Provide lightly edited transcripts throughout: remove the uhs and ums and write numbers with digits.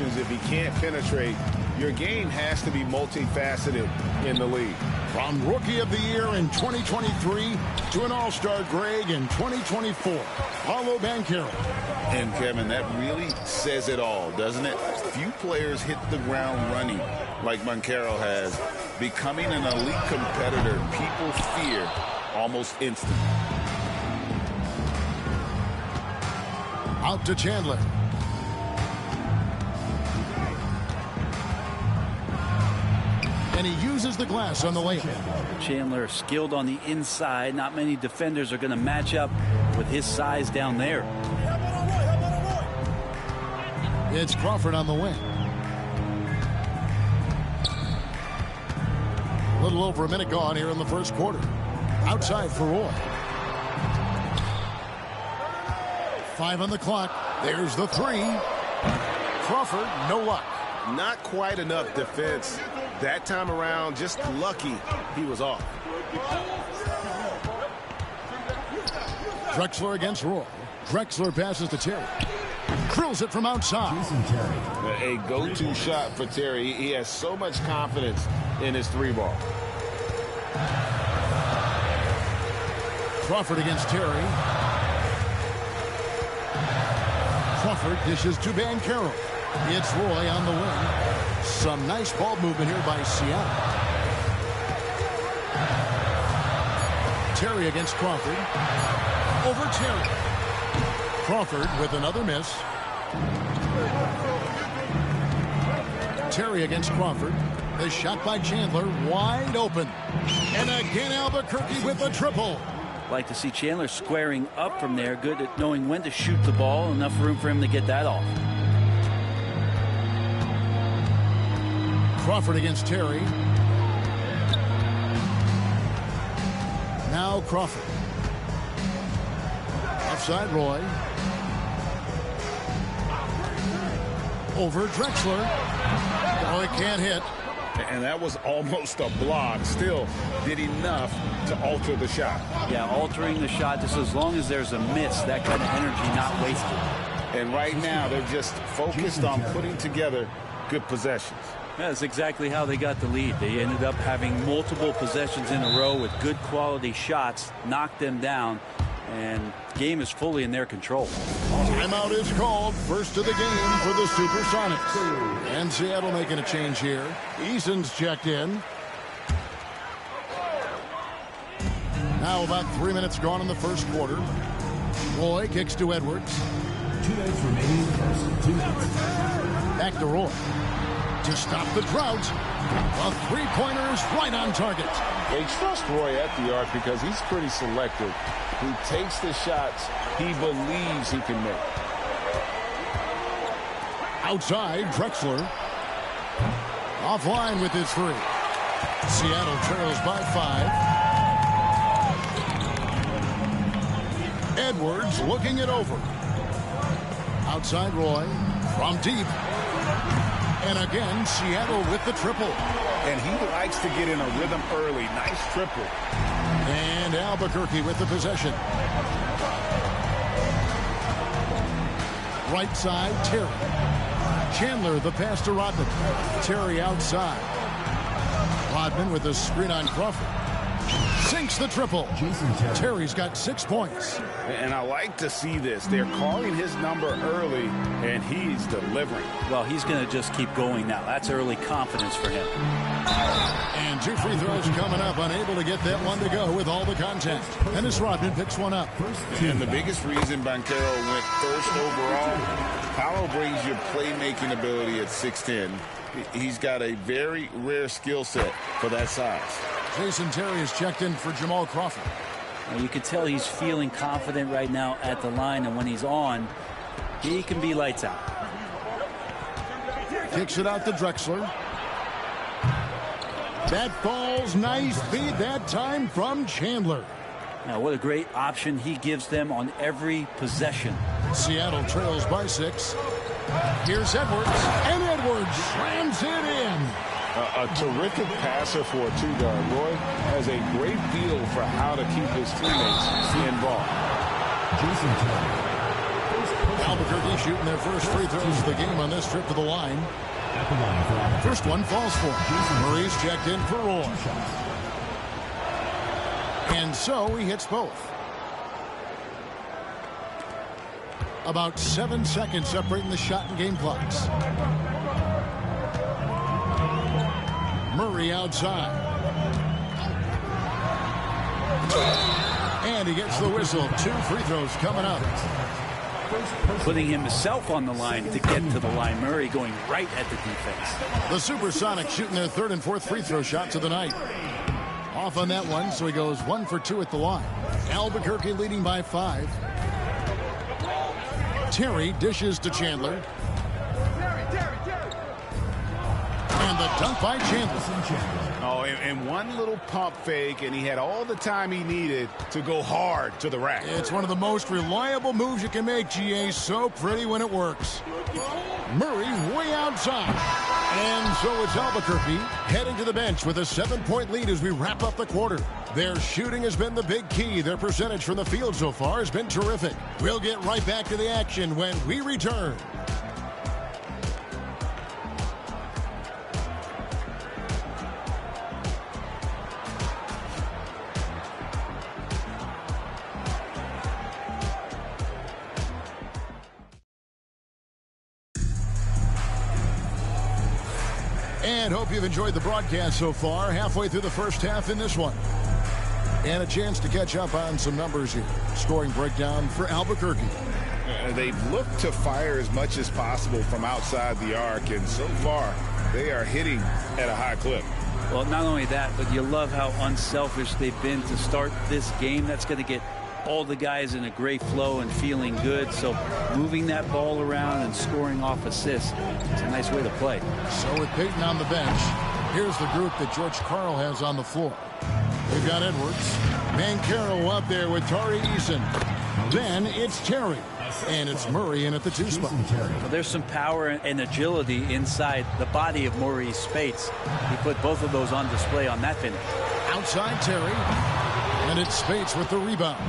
options if he can't penetrate. Your game has to be multifaceted in the league. From Rookie of the Year in 2023 to an All-Star grade in 2024, Paolo Banchero. And, Kevin, that really says it all, doesn't it? Few players hit the ground running like Banchero has, becoming an elite competitor people fear almost instantly. Out to Chandler. And he uses the glass on the layup. Chandler skilled on the inside. Not many defenders are going to match up with his size down there. It's Crawford on the wing. A little over a minute gone here in the first quarter. Outside for Roy. 5 on the clock. There's the 3. Crawford, no luck. Not quite enough defense. That time around, just lucky he was off. Drexler against Roy. Drexler passes to Terry. Drills it from outside. A go-to shot for Terry. He has so much confidence in his 3-ball. Crawford against Terry. Crawford dishes to Banchero. It's Roy on the wing. Some nice ball movement here by Seattle. Terry against Crawford. Over Terry. Crawford with another miss. Terry against Crawford. The shot by Chandler wide open. And again Albuquerque with a triple. Like to see Chandler squaring up from there. Good at knowing when to shoot the ball. Enough room for him to get that off. Crawford against Terry. Now Crawford. Offside Roy. Over Drexler. Oh, it can't hit. And that was almost a block. Still did enough to alter the shot. Yeah, altering the shot just as long as there's a miss. That kind of energy not wasted. And right now they're just focused on putting together good possessions. That's exactly how they got the lead. They ended up having multiple possessions in a row with good quality shots, knocked them down, and game is fully in their control. Timeout is called. First of the game for the Supersonics. And Seattle making a change here. Eason's checked in. Now about 3 minutes gone in the first quarter. Roy kicks to Edwards. 2 minutes remaining in the first. 2 minutes. Back to Roy. To stop the drought. A three-pointer is right on target. They trust Roy at the arc because he's pretty selective. He takes the shots he believes he can make. Outside, Drexler. Offline with his 3. Seattle trails by 5. Edwards looking it over. Outside Roy. From deep. And again, Seattle with the triple. And he likes to get in a rhythm early. Nice triple. And Albuquerque with the possession. Right side, Terry. Chandler, the pass to Rodman. Terry outside. Rodman with the screen on Crawford. Sinks the triple. Terry's got 6 points. And I like to see this. They're calling his number early, and he's delivering. Well, he's going to just keep going now. That's early confidence for him. And 2 free throws coming up. Unable to get that one to go with all the contact. Dennis Rodman picks one up. And the biggest reason Banchero went first overall, Paolo brings your playmaking ability at 6'10". He's got a very rare skill set for that size. Jason Terry is checked in for Jamal Crawford. You can tell he's feeling confident right now at the line, and when he's on, he can be lights out. Kicks it out to Drexler. That falls nice feed that time from Chandler. Now, what a great option he gives them on every possession. Seattle trails by 6. Here's Edwards, and Edwards slams it in. A terrific passer for a 2-guard. Roy has a great feel for how to keep his teammates involved. Albuquerque shooting their first free throws of the game on this trip to the line. At the line for Albuquerque. First one falls for him. Murray's checked in for Roy. And so he hits both. About 7 seconds separating the shot and game clocks. Murray outside. And he gets the whistle. 2 free throws coming up. Putting himself on the line to get to the line. Murray going right at the defense. The Supersonics shooting their 3rd and 4th free throw shots of the night. Off on that one, so he goes 1 for 2 at the line. Albuquerque leading by 5. Terry dishes to Chandler. And the dunk by Chandler. Oh, and one little pump fake, and he had all the time he needed to go hard to the rack. It's one of the most reliable moves you can make, GA. So pretty when it works. Murray way outside. And so it's Albuquerque heading to the bench with a 7-point lead as we wrap up the quarter. Their shooting has been the big key. Their percentage from the field so far has been terrific. We'll get right back to the action when we return. And hope you've enjoyed the broadcast so far. Halfway through the first half in this one. And a chance to catch up on some numbers here. Scoring breakdown for Albuquerque. They've looked to fire as much as possible from outside the arc, and so far they are hitting at a high clip. Well, not only that, but you love how unselfish they've been to start this game. That's going to get all the guys in a great flow and feeling good. So moving that ball around and scoring off assists, it's a nice way to play. So with Peyton on the bench, here's the group that George Karl has on the floor. We've got Edwards, Banchero up there with Tari Eason. Then it's Terry, and it's Murray in at the 2 spot. Well, there's some power and agility inside the body of Maurice Speights. He put both of those on display on that finish. Outside Terry, and it's Speights with the rebound.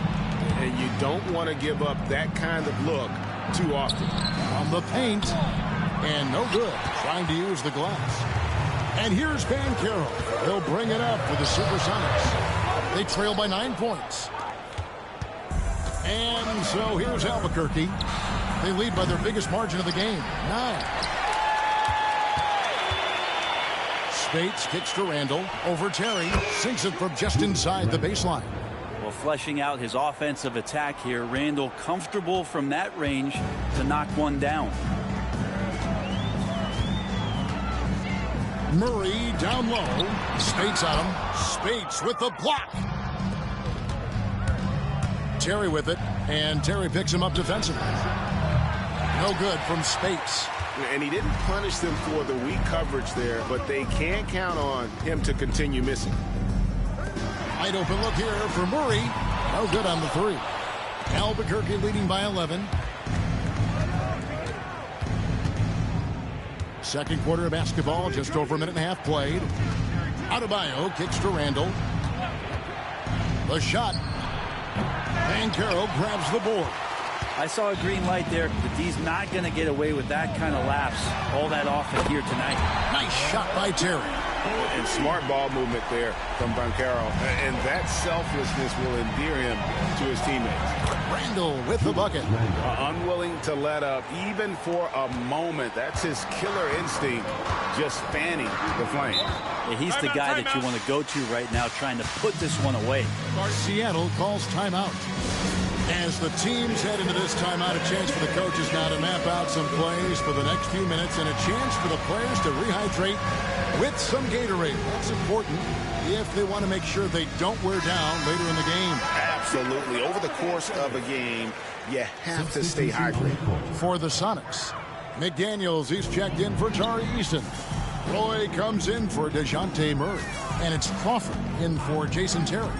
And you don't want to give up that kind of look too often. From the paint, and no good, trying to use the glass. And here's Banchero. He'll bring it up for the Supersonics. They trail by 9 points. And so here's Albuquerque. They lead by their biggest margin of the game, 9. Speights kicks to Randall. Over Terry. Sinks it from just inside the baseline. Well, fleshing out his offensive attack here. Randall comfortable from that range to knock one down. Murray down low. Speights on him. Speights with the block. Terry with it, and Terry picks him up defensively. No good from Speights. And he didn't punish them for the weak coverage there, but they can't count on him to continue missing. Wide open look here for Murray. No good on the 3. Albuquerque leading by 11. Second quarter of basketball, just over a minute and a half played. Adebayo kicks to Randall. The shot. Banchero grabs the board. I saw a green light there. The D's not going to get away with that kind of lapse all that often here tonight. Nice shot by Terry. And smart ball movement there from Banchero. And that selflessness will endear him to his teammates. Randall with the bucket. Unwilling to let up even for a moment. That's his killer instinct, just fanning the flame. Yeah, he's the guy that you want to go to right now, trying to put this one away. Seattle calls timeout. As the teams head into this timeout, a chance for the coaches now to map out some plays for the next few minutes and a chance for the players to rehydrate with some Gatorade. That's important if they want to make sure they don't wear down later in the game. Absolutely. Over the course of a game, you have to stay hydrated. For the Sonics, McDaniels, he's checked in for Tari Eason. Roy comes in for DeJounte Murray. And it's Crawford in for Jason Terry.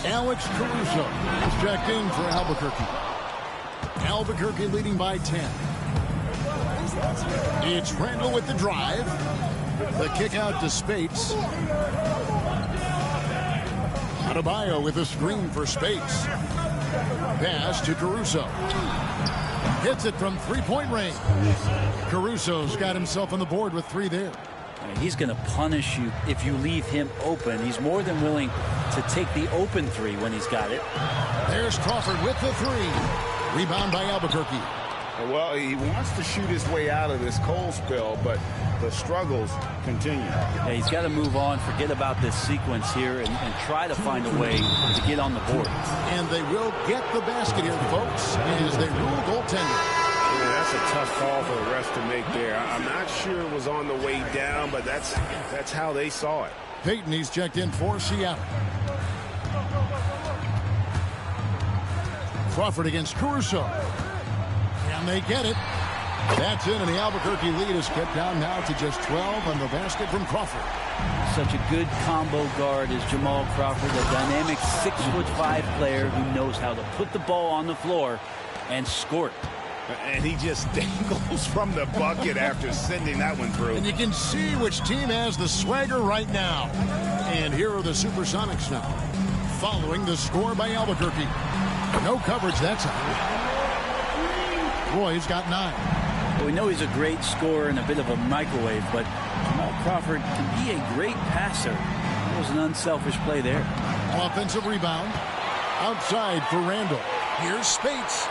Alex Caruso is checked in for Albuquerque. Albuquerque leading by 10. It's Randall with the drive. The kick out to Speights. Adebayo with a screen for Speights. Pass to Caruso. Hits it from three-point range. Caruso's got himself on the board with 3 there. He's going to punish you if you leave him open. He's more than willing to take the open 3 when he's got it. There's Crawford with the 3. Rebound by Albuquerque. Well, he wants to shoot his way out of this cold spell, but the struggles continue. Yeah, he's got to move on, forget about this sequence here, and try to find a way to get on the board. And they will get the basket here, folks, as they rule goaltending. Yeah, that's a tough call for the rest to make there. I'm not sure it was on the way down, but that's how they saw it. Payton, he's checked in for Seattle. Crawford against Caruso. Can they get it? That's in, and the Albuquerque lead is kept down now to just 12 on the basket from Crawford. Such a good combo guard is Jamal Crawford, a dynamic 6'5" player who knows how to put the ball on the floor and score it. And he just dangles from the bucket after sending that one through. And you can see which team has the swagger right now. And here are the Supersonics now, following the score by Albuquerque. No coverage that time. Roy's got 9. Well, we know he's a great scorer and a bit of a microwave, but Jamal Crawford can be a great passer. It was an unselfish play there. Offensive rebound. Outside for Randall. Here's Spates.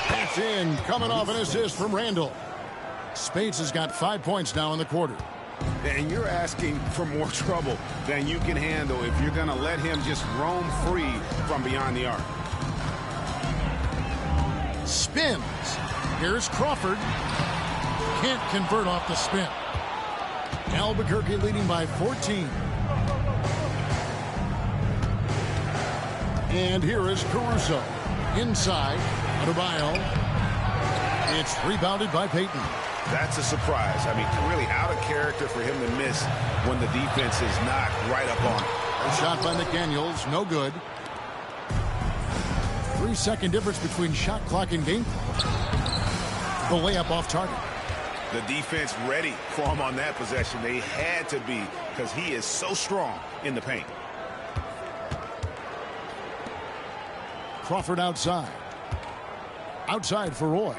That's in, coming off an assist from Randall. Spates has got 5 points now in the quarter. And you're asking for more trouble than you can handle if you're going to let him just roam free from beyond the arc. Spins. Here's Crawford. Can't convert off the spin. Albuquerque leading by 14. And here is Caruso. Inside. Adebayo. It's rebounded by Payton. That's a surprise. I mean, really out of character for him to miss when the defense is not right up on him. A shot by McDaniels. No good. 3-second difference between shot clock and game clock. The layup off target. The defense ready for him on that possession. They had to be, because he is so strong in the paint. Crawford outside. Outside for Roy.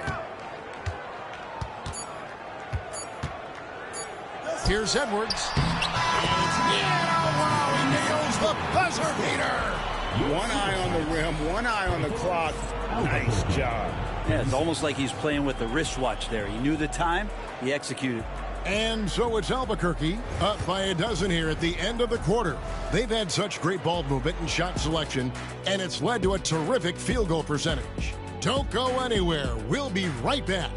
Here's Edwards. Wow, he nails the buzzer beater. One eye on the rim, one eye on the clock. Nice job. Yeah, it's almost like he's playing with the wristwatch there. He knew the time, he executed. And so it's Albuquerque up by a dozen here at the end of the quarter. They've had such great ball movement and shot selection, and it's led to a terrific field goal percentage. Don't go anywhere. We'll be right back.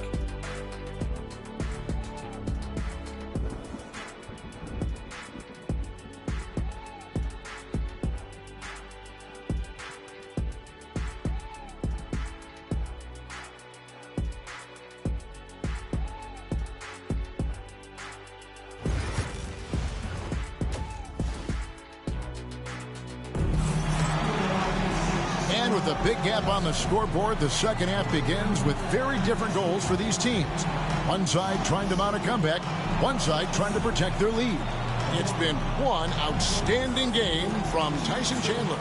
With a big gap on the scoreboard, the second half begins with very different goals for these teams. One side trying to mount a comeback, one side trying to protect their lead. It's been one outstanding game from Tyson Chandler.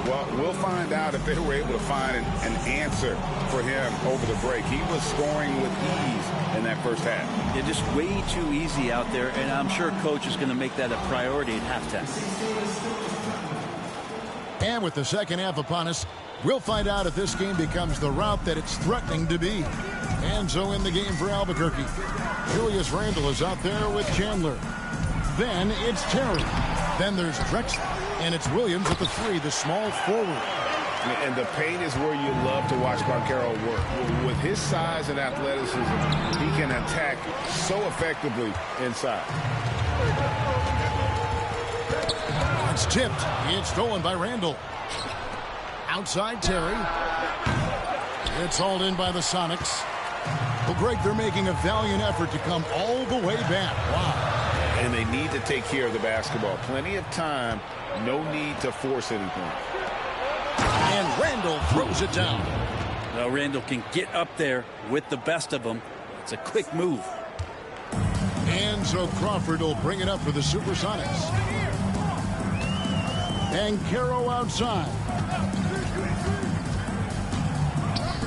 Well, we'll find out if they were able to find an answer for him over the break. He was scoring with ease in that first half. They're just way too easy out there, and I'm sure Coach is going to make that a priority at halftime. And with the second half upon us, we'll find out if this game becomes the route that it's threatening to be. And so in the game for Albuquerque, Julius Randle is out there with Chandler. Then it's Terry. Then there's Drexler. And it's Williams at the 3, the small forward. And the paint is where you love to watch Banchero work. With his size and athleticism, he can attack so effectively inside. It's tipped. It's stolen by Randall. Outside Terry. It's hauled in by the Sonics. Well, Greg, they're making a valiant effort to come all the way back. Wow. And they need to take care of the basketball. Plenty of time. No need to force anything. And Randall throws it down. Well, Randall can get up there with the best of them. It's a quick move. And so Crawford will bring it up for the Supersonics. And Caro outside.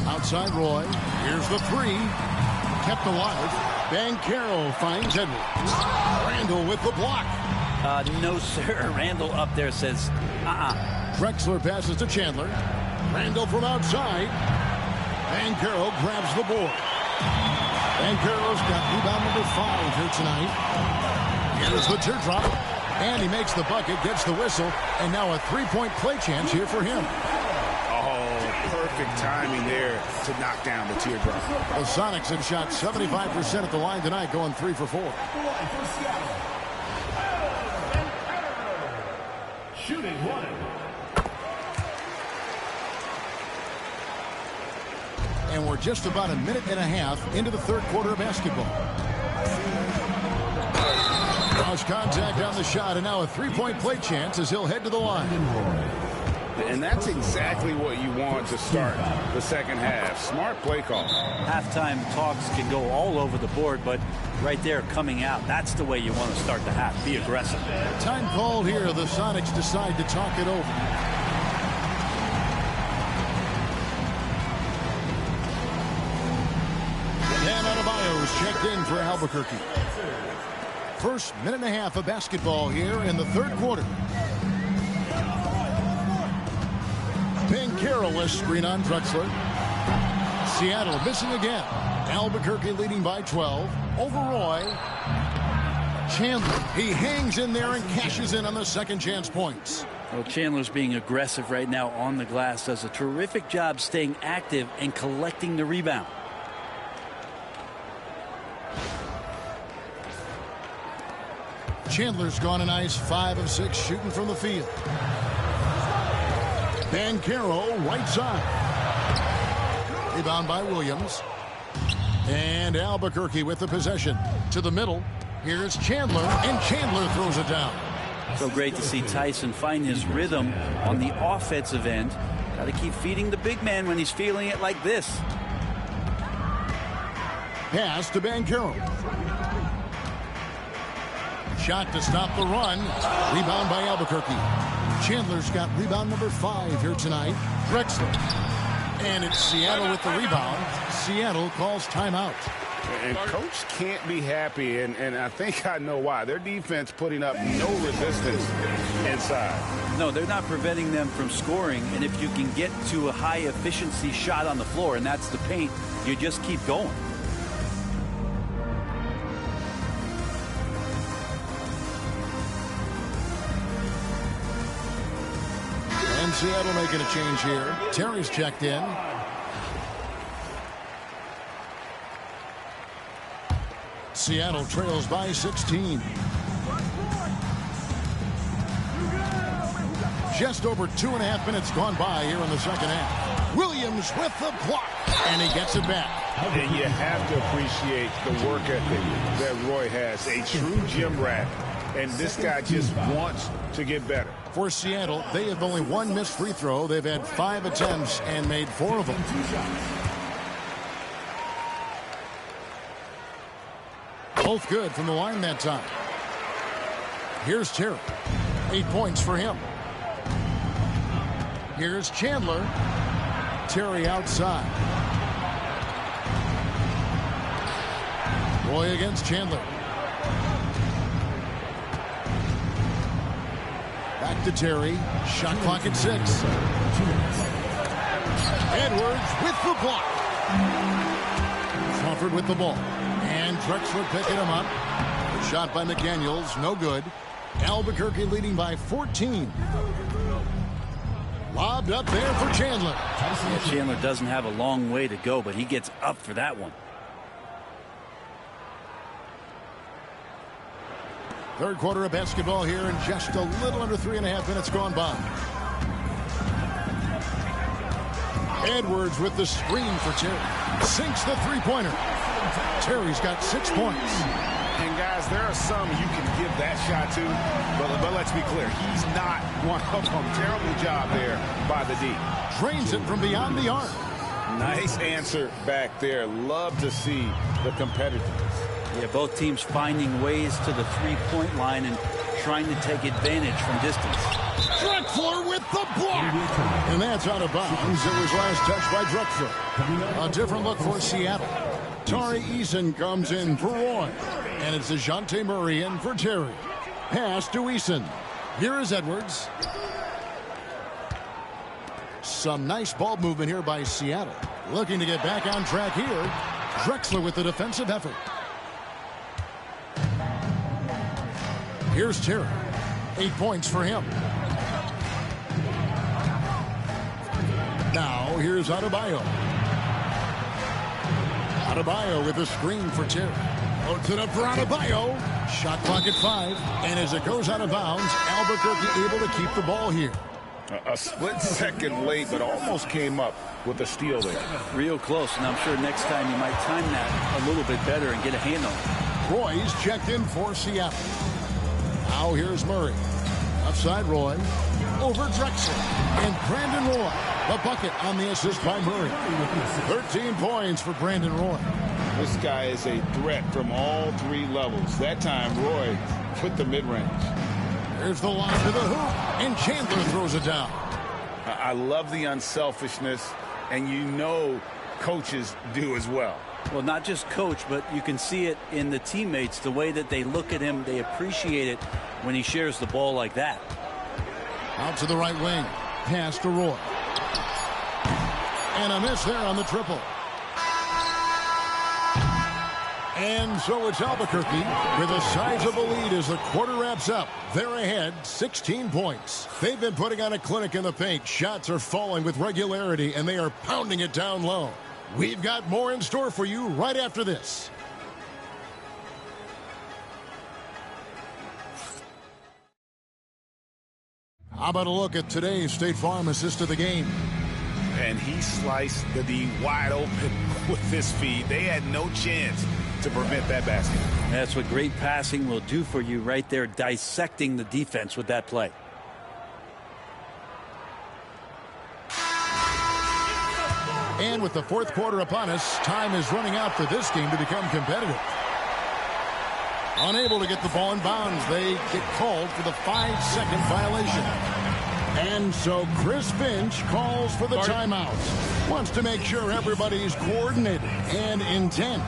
Outside Roy. Here's the three. Kept alive. Banchero finds Edwards. Randall with the block. No, sir. Randall up there says, Drexler passes to Chandler. Randall from outside. Banchero grabs the board. Banchero's got rebound number 5 here tonight. Here's the teardrop. And he makes the bucket, gets the whistle, and now a three-point play chance here for him. Oh, perfect timing there to knock down the teardrop. The Sonics have shot 75% at the line tonight, going 3 for 4. Shooting one. And we're just about a minute and a half into the third quarter of basketball. Cross contact on the shot, and now a three-point play chance as he'll head to the line. And that's exactly what you want to start the second half. Smart play call. halftime talks can go all over the board, but right there coming out, that's the way you want to start the half. Be aggressive. Time called here. The Sonics decide to talk it over. Dan Adebayo's checked in for Albuquerque. First minute and a half of basketball here in the third quarter. Banchero screen on Drexler. Seattle missing again. Albuquerque leading by 12. Over Roy. Chandler, he hangs in there and cashes in on the second chance points. Well, Chandler's being aggressive right now on the glass. Does a terrific job staying active and collecting the rebound. Chandler's gone a nice 5 of 6 shooting from the field. Banchero right side. Rebound by Williams. And Albuquerque with the possession. To the middle. Here's Chandler, and Chandler throws it down. So great to see Tyson find his rhythm on the offensive end. Got to keep feeding the big man when he's feeling it like this. Pass to Banchero. Shot to stop the run. Rebound by Albuquerque. Chandler's got rebound number 5 here tonight. Drexler. And it's Seattle with the rebound. Seattle calls timeout. And coach can't be happy, and I think I know why. Their defense putting up no resistance inside. No, they're not preventing them from scoring, and if you can get to a high-efficiency shot on the floor, and that's the paint, you just keep going. And Seattle making a change here. Terry's checked in. Seattle trails by 16. Just over 2.5 minutes gone by here in the second half. Williams with the block, and he gets it back. And you have to appreciate the work ethic that Roy has. A true gym rat. And this guy just wants to get better. For Seattle, they have only 1 missed free throw. They've had 5 attempts and made 4 of them. Both good from the line that time. Here's Terry. 8 points for him. Here's Chandler. Terry outside. Roy against Chandler. Back to Terry. Shot clock at 6. Edwards with the block. Crawford with the ball. And Drexler picking him up. The shot by McDaniels, no good. Albuquerque leading by 14. Lobbed up there for Chandler. Yeah, Chandler doesn't have a long way to go, but he gets up for that one. Third quarter of basketball here, and just a little under 3.5 minutes gone by. Edwards with the screen for Terry. Sinks the three-pointer. Terry's got 6 points. And guys, there are some you can give that shot to, but let's be clear, he's not one of them. Terrible job there by the D. Drains it from beyond the arc. Nice answer back there. Love to see the competitiveness. Yeah, both teams finding ways to the three-point line and trying to take advantage from distance. Drexler with the block. And that's out of bounds. It was last touched by Drexler. A different look for Seattle. Tari Eason comes in for Roy. And it's DeJounte Murray in for Terry. Pass to Eason. Here is Edwards. Some nice ball movement here by Seattle. Looking to get back on track here. Drexler with the defensive effort. Here's Terry. 8 points for him. Now here's Adebayo. Adebayo with a screen for Terry. Puts it up for Adebayo. Shot clock at 5. And as it goes out of bounds, Albuquerque able to keep the ball here. A split second late, but almost came up with a steal there. Real close, and I'm sure next time you might time that a little bit better and get a hand on it. Roy's checked in for Seattle. Now here's Murray. Outside Roy. Over Drexler. And Brandon Roy. The bucket on the assist by Murray. 13 points for Brandon Roy. This guy is a threat from all 3 levels. That time, Roy put the mid-range. There's the lob to the hoop, and Chandler throws it down. I love the unselfishness, and you know coaches do as well. Well, not just coach, but you can see it in the teammates, the way that they look at him. They appreciate it when he shares the ball like that. Out to the right wing. Pass to Roy. And a miss there on the triple. And so it's Albuquerque with a sizable lead as the quarter wraps up. They're ahead 16 points. They've been putting on a clinic in the paint. Shots are falling with regularity, and they are pounding it down low. We've got more in store for you right after this. How about a look at today's State Farm assist of the game? And he sliced the D wide open with his feed. They had no chance to prevent that basket. That's what great passing will do for you right there, dissecting the defense with that play. And with the fourth quarter upon us, time is running out for this game to become competitive. Unable to get the ball in bounds, they get called for the 5-second violation. And so Chris Finch calls for the timeout. Wants to make sure everybody's coordinated and intent.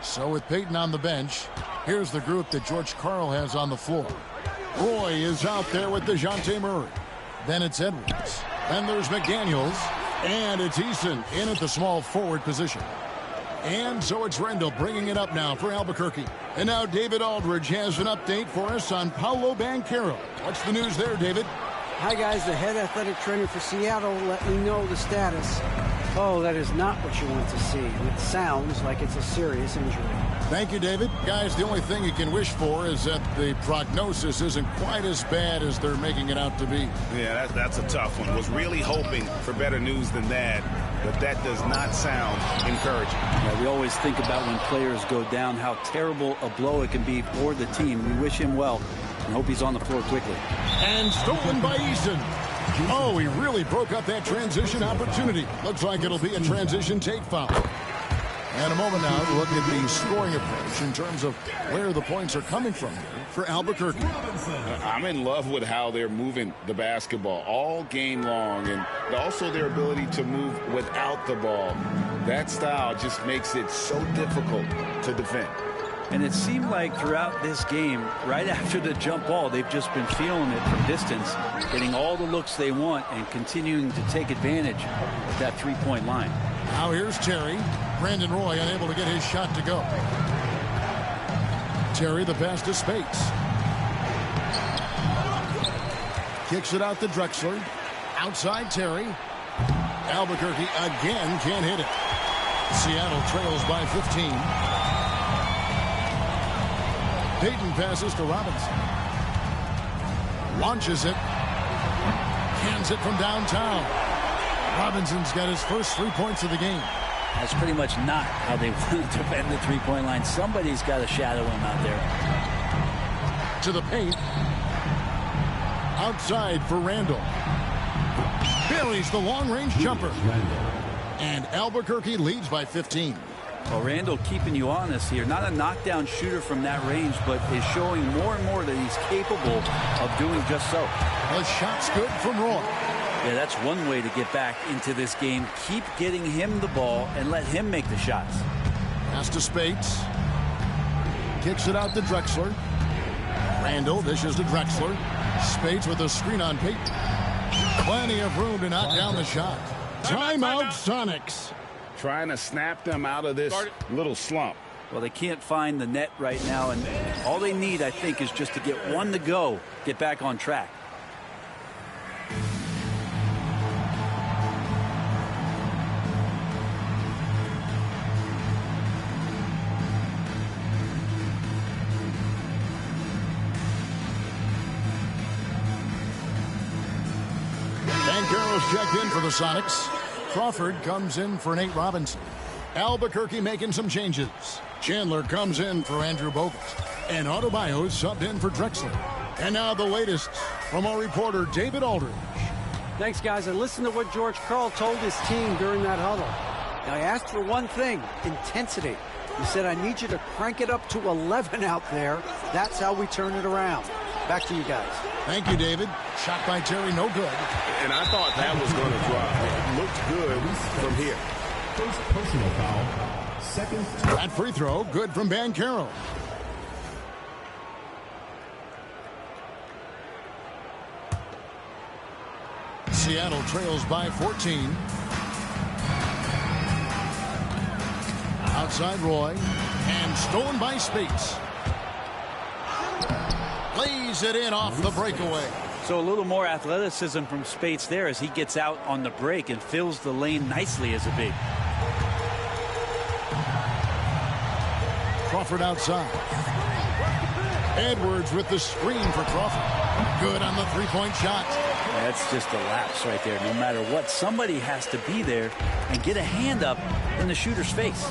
So with Peyton on the bench, here's the group that George Karl has on the floor. Roy is out there with DeJounte Murray. Then it's Edwards. Then there's McDaniels. And it's Eason in at the small forward position. And so it's Rendell bringing it up now for Albuquerque. And now David Aldridge has an update for us on Paolo Banchero. What's the news there, David? Hi, guys. The head athletic trainer for Seattle let me know the status. Oh, that is not what you want to see. It sounds like it's a serious injury. Thank you, David. Guys, the only thing you can wish for is that the prognosis isn't quite as bad as they're making it out to be. Yeah, that's a tough one. Was really hoping for better news than that, but that does not sound encouraging. Yeah, we always think about when players go down, how terrible a blow it can be for the team. We wish him well and hope he's on the floor quickly. And stolen by Eason. Oh, he really broke up that transition opportunity. Looks like it'll be a transition take foul. And a moment now to look at the scoring approach in terms of where the points are coming from for Albuquerque. I'm in love with how they're moving the basketball all game long, and also their ability to move without the ball. That style just makes it so difficult to defend. And it seemed like throughout this game, right after the jump ball, they've just been feeling it from distance, getting all the looks they want and continuing to take advantage of that three-point line. Now here's Terry. Brandon Roy unable to get his shot to go. Terry the pass to Spates. Kicks it out to Drexler. Outside Terry. Albuquerque again can't hit it. Seattle trails by 15. Payton passes to Robinson. Launches it. Cans it from downtown. Robinson's got his first 3 points of the game. That's pretty much not how they want to defend the three-point line. Somebody's got to shadow him out there. To the paint. Outside for Randall. Buries the long-range jumper. And Albuquerque leads by 15. Well, Randall keeping you honest here. Not a knockdown shooter from that range, but is showing more and more that he's capable of doing just so. The shot's good from Roy. Yeah, that's one way to get back into this game. Keep getting him the ball and let him make the shots. Pass to Spates. Kicks it out to Drexler. Randall dishes to Drexler. Spates with a screen on Payton. Plenty of room to knock down the shot. Timeout, Sonics. Trying to snap them out of this little slump. Well, they can't find the net right now, and all they need, I think, is just to get one to go, get back on track. Banchero's checked in for the Sonics. Crawford comes in for Nate Robinson. Albuquerque making some changes. Chandler comes in for Andrew Bogut. And Adebayo subbed in for Drexler. And now the latest from our reporter, David Aldridge. Thanks, guys. And listen to what George Karl told his team during that huddle. Now, I asked for one thing, intensity. He said, I need you to crank it up to 11 out there. That's how we turn it around. Back to you guys. Thank you, David. Shot by Terry, no good. And I thought that was going to drop. It looked good from here. First personal foul. Second. That free throw, good from Banchero. Seattle trails by 14. Outside Roy. And stolen by Spates. Lays it in off the breakaway. So a little more athleticism from Spates there as he gets out on the break and fills the lane nicely as a big. Crawford outside. Edwards with the screen for Crawford. Good on the three-point shot. That's just a lapse right there. No matter what, somebody has to be there and get a hand up in the shooter's face.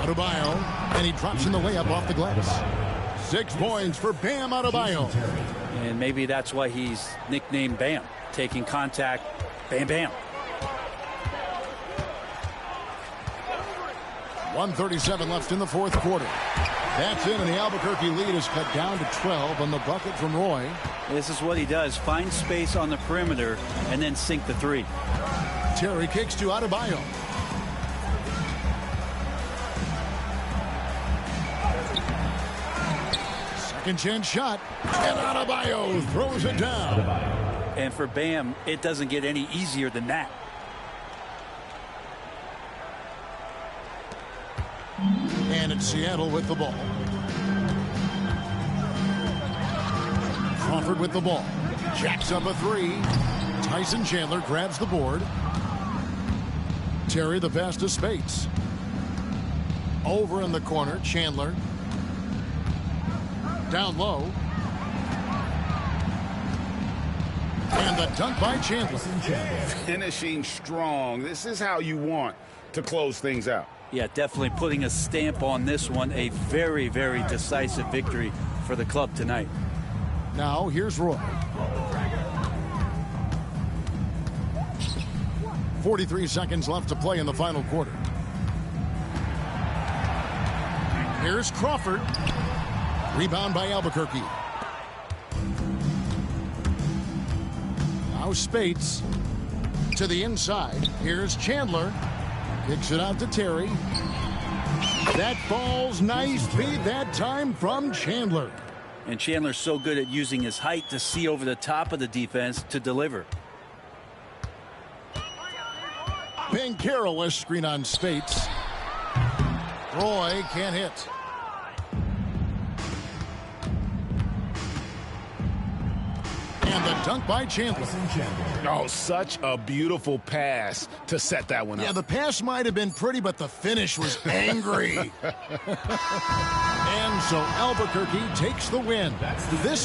Adebayo, and he drops in the layup off the glass. 6 points for Bam Adebayo. And maybe that's why he's nicknamed Bam. Taking contact, bam, bam. 1:37 left in the fourth quarter. That's in, and the Albuquerque lead is cut down to 12 on the bucket from Roy. This is what he does. Find space on the perimeter and then sink the three. Terry kicks to Adebayo. Second chance shot. And Adebayo throws it down. And for Bam, it doesn't get any easier than that. And it's Seattle with the ball. Crawford with the ball. Jacks up a three. Tyson Chandler grabs the board. Terry the pass to Spates. Over in the corner, Chandler. Down low. And the dunk by Chandler. Finishing strong. This is how you want to close things out. Yeah, definitely putting a stamp on this one. A very, very decisive victory for the club tonight. Now, here's Roy. 43 seconds left to play in the final quarter. Here's Crawford. Rebound by Albuquerque. Now Spates to the inside. Here's Chandler. Kicks it out to Terry. That falls. Nice feed that time from Chandler. And Chandler's so good at using his height to see over the top of the defense to deliver. Banchero, a screen on Spates. Roy can't hit. And the dunk by Chandler. Oh, such a beautiful pass to set that one up. Yeah, the pass might have been pretty, but the finish was angry. And so Albuquerque takes the win. This